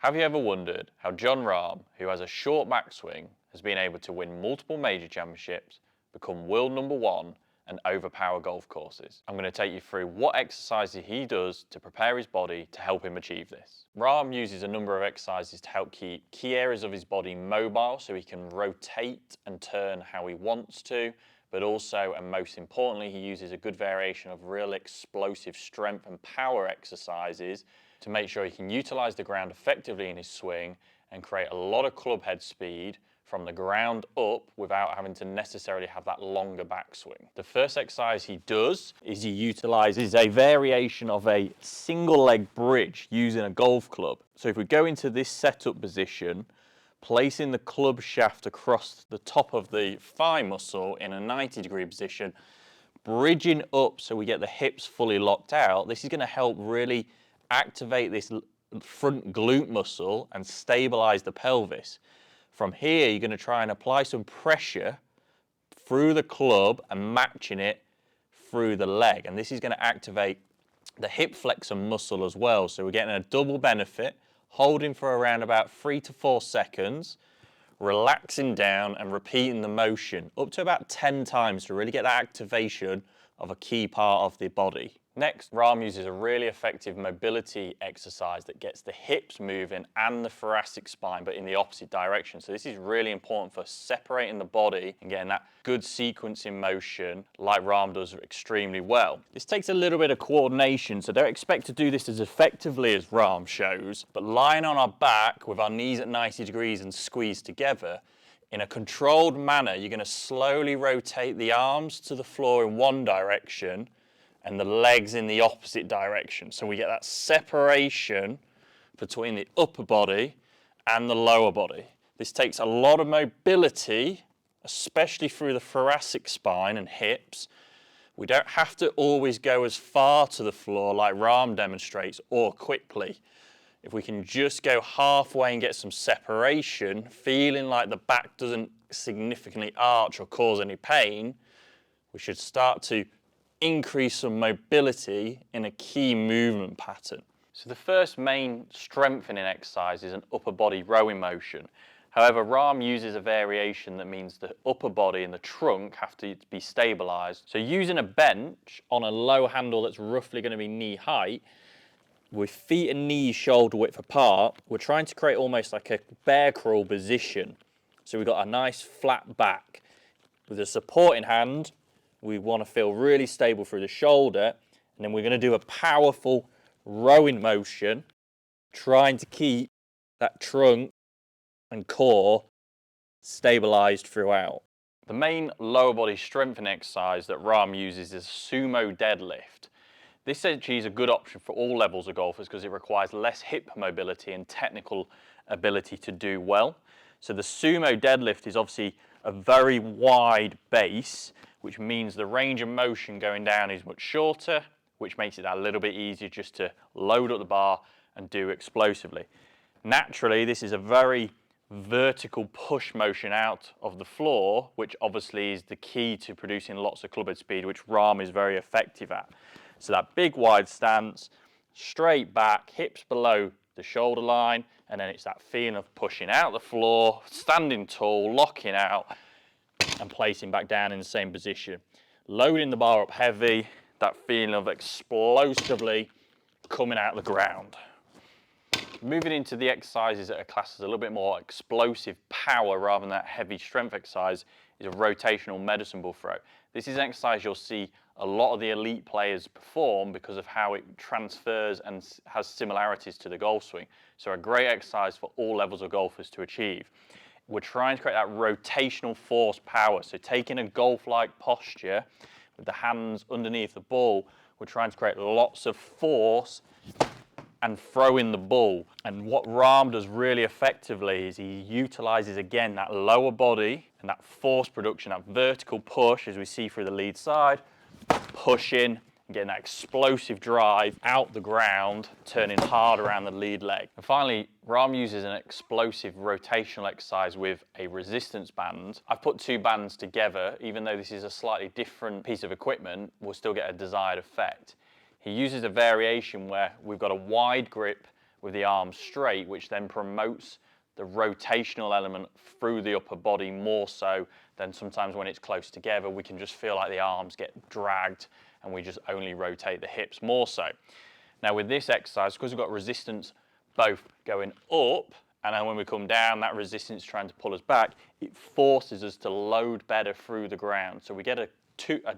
Have you ever wondered how Jon Rahm, who has a short backswing, has been able to win multiple major championships, become world #1 and overpower golf courses? I'm going to take you through what exercises he does to prepare his body to help him achieve this. Rahm uses a number of exercises to help keep key areas of his body mobile so he can rotate and turn how he wants to, but also, and most importantly, he uses a good variation of real explosive strength and power exercises to make sure he can utilize the ground effectively in his swing and create a lot of club head speed from the ground up without having to necessarily have that longer backswing. The first exercise he does is he utilizes a variation of a single leg bridge using a golf club. So if we go into this setup position, placing the club shaft across the top of the thigh muscle in a 90-degree position, bridging up so we get the hips fully locked out, this is going to help really activate this front glute muscle and stabilize the pelvis. From here, you're going to try and apply some pressure through the club and matching it through the leg. And this is going to activate the hip flexor muscle as well. So we're getting a double benefit, holding for around about 3 to 4 seconds, relaxing down and repeating the motion up to about 10 times to really get that activation of a key part of the body. Next, Rahm uses a really effective mobility exercise that gets the hips moving and the thoracic spine, but in the opposite direction. So this is really important for separating the body and getting that good sequence in motion like Rahm does extremely well. This takes a little bit of coordination, so don't expect to do this as effectively as Rahm shows, but lying on our back with our knees at 90 degrees and squeezed together, in a controlled manner, you're going to slowly rotate the arms to the floor in one direction and the legs in the opposite direction. So we get that separation between the upper body and the lower body. This takes a lot of mobility, especially through the thoracic spine and hips. We don't have to always go as far to the floor like Rahm demonstrates or quickly. If we can just go halfway and get some separation, feeling like the back doesn't significantly arch or cause any pain, we should start to increase some mobility in a key movement pattern. So the first main strengthening exercise is an upper body rowing motion. However, Rahm uses a variation that means the upper body and the trunk have to be stabilized. So using a bench on a low handle that's roughly going to be knee height, with feet and knees shoulder width apart, we're trying to create almost like a bear crawl position. So we've got a nice flat back. With a supporting hand, we want to feel really stable through the shoulder, and then we're going to do a powerful rowing motion, trying to keep that trunk and core stabilized throughout. The main lower body strengthening exercise that Rahm uses is sumo deadlift. This actually is a good option for all levels of golfers because it requires less hip mobility and technical ability to do well. So the sumo deadlift is obviously a very wide base, which means the range of motion going down is much shorter, which makes it a little bit easier just to load up the bar and do explosively. Naturally, this is a very vertical push motion out of the floor, which obviously is the key to producing lots of club head speed, which Rahm is very effective at. So that big wide stance, straight back, hips below the shoulder line, and then it's that feeling of pushing out the floor, standing tall, locking out, and placing back down in the same position. Loading the bar up heavy, that feeling of explosively coming out of the ground. Moving into the exercises that are classed as a little bit more explosive power rather than that heavy strength exercise is a rotational medicine ball throw. This is an exercise you'll see a lot of the elite players perform because of how it transfers and has similarities to the golf swing. So a great exercise for all levels of golfers to achieve. We're trying to create that rotational force power. So taking a golf-like posture with the hands underneath the ball, we're trying to create lots of force and throw in the ball. And what Rahm does really effectively is he utilizes again that lower body and that force production, that vertical push as we see through the lead side, pushing and getting that explosive drive out the ground, turning hard around the lead leg. And finally, Rahm uses an explosive rotational exercise with a resistance band. I've put two bands together. Even though this is a slightly different piece of equipment, we'll still get a desired effect. He uses a variation where we've got a wide grip with the arms straight, which then promotes the rotational element through the upper body more so than sometimes when it's close together. We can just feel like the arms get dragged and we just only rotate the hips more so. Now with this exercise, because we've got resistance both going up and then when we come down, that resistance trying to pull us back, it forces us to load better through the ground. So we get a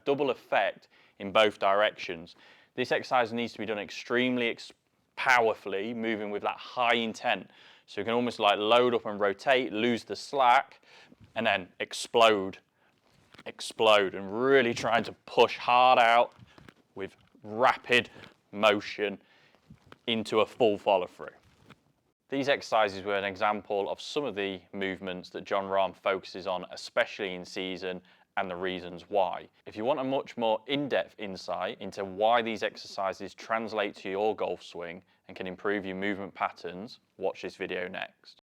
double effect in both directions. This exercise needs to be done extremely powerfully, moving with that high intent. So you can almost like load up and rotate, lose the slack, and then explode, and really trying to push hard out with rapid motion into a full follow through. These exercises were an example of some of the movements that Jon Rahm focuses on, especially in season, and the reasons why. If you want a much more in-depth insight into why these exercises translate to your golf swing and can improve your movement patterns, watch this video next.